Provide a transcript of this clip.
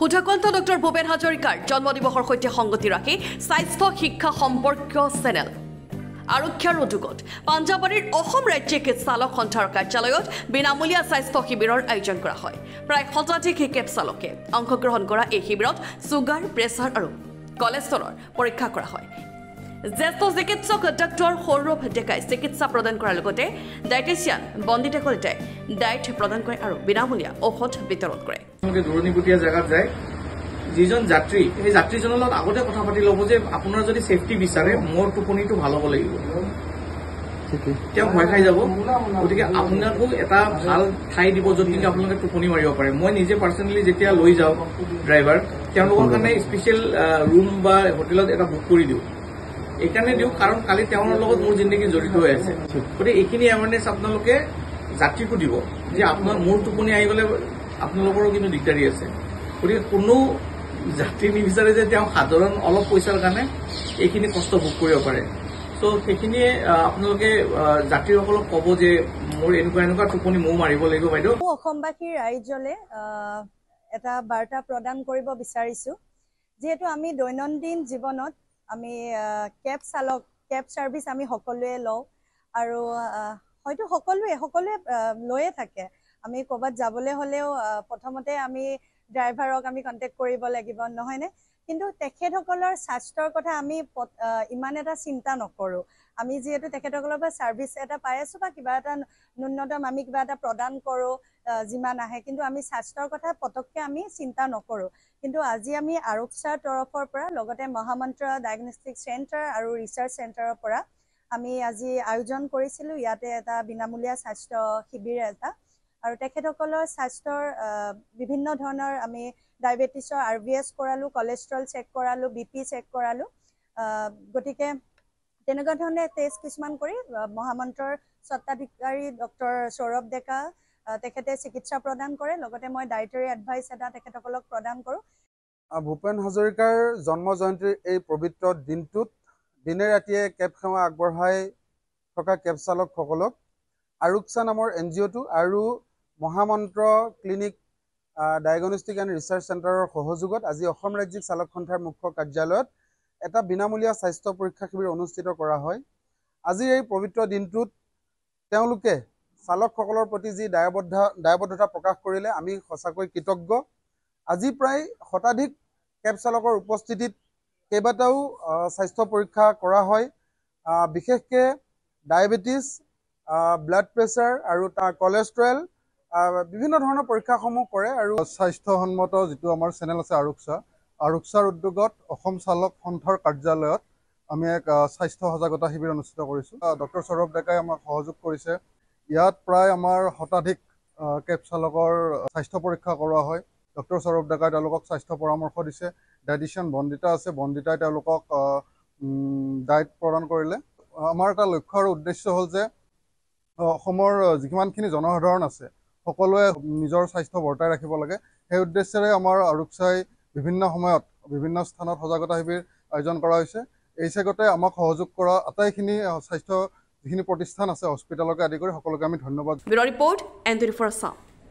Sudhakantha doctor Bhupen হাজৰিকাৰ জন্মদিৱসৰ সৈতে সংগতি ৰাখি স্বাস্থ্য শিক্ষা সম্পৰ্কীয় চেনেল আৰক্ষীৰ উদ্যোগত পাঞ্জাবাৰীৰ অসম ৰাজ্যিক চিকিৎসালয় সন্থাৰ কাৰ্যালয়ত বিনামূলীয়া স্বাস্থ্য শিবিৰৰ আয়োজন কৰা হয়। প্ৰায় শতাধিক চিকিৎসালকে অংশগ্ৰহণ কৰা এই শিবিৰত ছুগাৰ, প্ৰেছাৰ আৰু কলেষ্ট্ৰলৰ পৰীক্ষা কৰা হয়। জ্যেষ্ঠ চিকিৎসক ডক্টৰ সৌৰভ ডেকাই চিকিৎসা প্ৰদান কৰাৰ লগতে ডায়েটিচিয়ান বন্দিতা কলিতাই ডায়েট প্ৰদান কৰে আৰু বিনামূলীয়া ঔষধ বিতৰণ কৰে। দূৰণিবতীয়া জেগাত যায় যিজন যাত্ৰী সেই যাত্ৰীজনৰ লগত আগতে কথা পাতি ল'ব যে আপোনাৰ যদি সেফটি বিচাৰে মোৰ টোপনিটো ভাল হ'ব লাগিব। তেওঁ ভয় খাই যাব, গতিকে আপোনাকো এটা ভাল ঠাই দিব য'ত নেকি আপোনালোকে টোপনি মাৰিব পাৰে। মই নিজে পাৰ্চনেলি যেতিয়া লৈ যাওঁ ড্ৰাইভাৰ, তেওঁলোকৰ কাৰণে স্পেচিয়েল ৰুম বা হোটেলত এটা বুক কৰি দিওঁ। এইকাৰণে দিওঁ কাৰণ কালি তেওঁৰ লগত মোৰ জিন্দগী জড়িত হৈ আছে। গতিকে এইখিনি এৱাৰনেছ আপোনালোকে যাত্ৰীকো দিব যে আপোনাৰ মোৰ টোপনি আহি গ'লে আপোনালোকৰো কিন্তু দিগদাৰী আছে। গতিকে কোনো যাত্ৰী নিবিচাৰে যে তেওঁ সাধাৰণ অলপ পইচাৰ কাৰণে এইখিনি কষ্ট ভোগ কৰিব পাৰে। চ' সেইখিনিয়ে আপোনালোকে যাত্ৰীসকলক ক'ব যে মোৰ এনেকুৱা টোপনি ময়ো মাৰিব লাগিব বাইদেউ। অসমবাসীৰ ৰাইজলে এটা বাৰ্তা প্ৰদান কৰিব বিচাৰিছো, যিহেতু আমি দৈনন্দিন জীৱনত আমি কেব ছাৰ্ভিচ আমি সকলোৱে লওঁ আৰু হয়তো সকলোৱে লৈয়ে থাকে। আমি ক'ৰবাত যাবলৈ হ'লেও প্ৰথমতে আমি ড্ৰাইভাৰক আমি কণ্টেক্ট কৰিব লাগিব, নহয়নে? কিন্তু তেখেতসকলৰ স্বাস্থ্যৰ কথা আমি ইমান এটা চিন্তা নকৰোঁ। আমি যিহেতু তেখেতসকলৰ পৰা ছাৰ্ভিচ এটা পাই আছোঁ বা কিবা এটা ন্যূনতম আমি কিবা এটা প্ৰদান কৰোঁ যিমান আহে, কিন্তু আমি স্বাস্থ্যৰ কথা পটককৈ আমি চিন্তা নকৰোঁ। কিন্তু আজি আমি আৰক্ষাৰ তৰফৰ পৰা লগতে মহামন্ত্ৰ ডায়েগনষ্টিক চেণ্টাৰ আৰু ৰিচাৰ্চ চেণ্টাৰৰ পৰা আমি আজি আয়োজন কৰিছিলোঁ ইয়াতে এটা বিনামূলীয়া স্বাস্থ্য শিবিৰ এটা, আৰু তেখেতসকলৰ স্বাস্থ্যৰ বিভিন্ন ধৰণৰ আমি ডায়েবেটিছৰ RVS কৰালোঁ, কলেষ্ট্ৰল চেক কৰালোঁ, BP চেক কৰালোঁ। গতিকে তেনেকুৱা ধৰণে টেষ্ট কিছুমান কৰি মহামন্ত্ৰৰ স্বত্বাধিকাৰী ডক্টৰ সৌৰভ ডেকা তেখেতে চিকিৎসা প্ৰদান কৰে, লগতে মই ডায়েটাৰী এডভাইচ এটা তেখেতসকলক প্ৰদান কৰোঁ। ভূপেন হাজৰিকাৰ জন্ম জয়ন্তীৰ এই পবিত্ৰ দিনটোত দিনে ৰাতিয়ে কেব সেৱা আগবঢ়াই থকা কেব চালকসকলক আৰক্ষা নামৰ NGOটো আৰু মহামন্ত্ৰ ক্লিনিক ডায়েগনষ্টিক এণ্ড ৰিচাৰ্চ চেণ্টাৰৰ সহযোগত আজি অসম ৰাজ্যিক চালক সন্থাৰ মুখ্য কাৰ্যালয়ত এটা বিনামূলীয়া স্বাস্থ্য পৰীক্ষা শিবিৰ অনুষ্ঠিত কৰা হয়। আজিৰ এই পবিত্ৰ দিনটোত তেওঁলোকে চালকসকলৰ প্ৰতি যি দায়বদ্ধতা প্ৰকাশ কৰিলে আমি সঁচাকৈ কৃতজ্ঞ। আজি প্ৰায় শতাধিক কেব চালকৰ উপস্থিতিত কেইবাটাও স্বাস্থ্য পৰীক্ষা কৰা হয়। বিশেষকৈ ডায়েবেটিছ, ব্লাড প্ৰেছাৰ আৰু তাৰ কলেষ্ট্ৰল বিভিন্ন ধৰণৰ পৰীক্ষাসমূহ কৰে। আৰু স্বাস্থ্যসন্মত যিটো আমাৰ চেনেল আছে আৰক্ষাৰ উদ্যোগত অসম চালক সন্থাৰ কাৰ্যালয়ত আমি এক স্বাস্থ্য সজাগতা শিবিৰ অনুষ্ঠিত কৰিছোঁ। ডক্টৰ সৌৰভ ডেকাই আমাক সহযোগ কৰিছে। ইয়াত প্ৰায় আমাৰ শতাধিক কেব চালকৰ স্বাস্থ্য পৰীক্ষা কৰোৱা হয়। ডক্টৰ সৌৰভ ডেকাই তেওঁলোকক স্বাস্থ্য পৰামৰ্শ দিছে। ডায়েটিচিয়ান বন্দিতা আছে, বন্দিতাই তেওঁলোকক ডায়েট প্ৰদান কৰিলে। আমাৰ এটা লক্ষ্য আৰু উদ্দেশ্য হ'ল যে অসমৰ যিমানখিনি জনসাধাৰণ আছে সকলোৱে নিজৰ স্বাস্থ্য বৰ্তাই ৰাখিব লাগে। সেই উদ্দেশ্যেৰে আমাৰ আৰক্ষাই বিভিন্ন সময়ত বিভিন্ন স্থানত সজাগতা শিবিৰ আয়োজন কৰা হৈছে। এই চেগতে আমাক সহযোগ কৰা আটাইখিনি স্বাস্থ্য যিখিনি প্ৰতিষ্ঠান আছে হস্পিটেলকে আদি কৰি সকলোকে আমি ধন্যবাদ। Bureau' report, N24 Assam.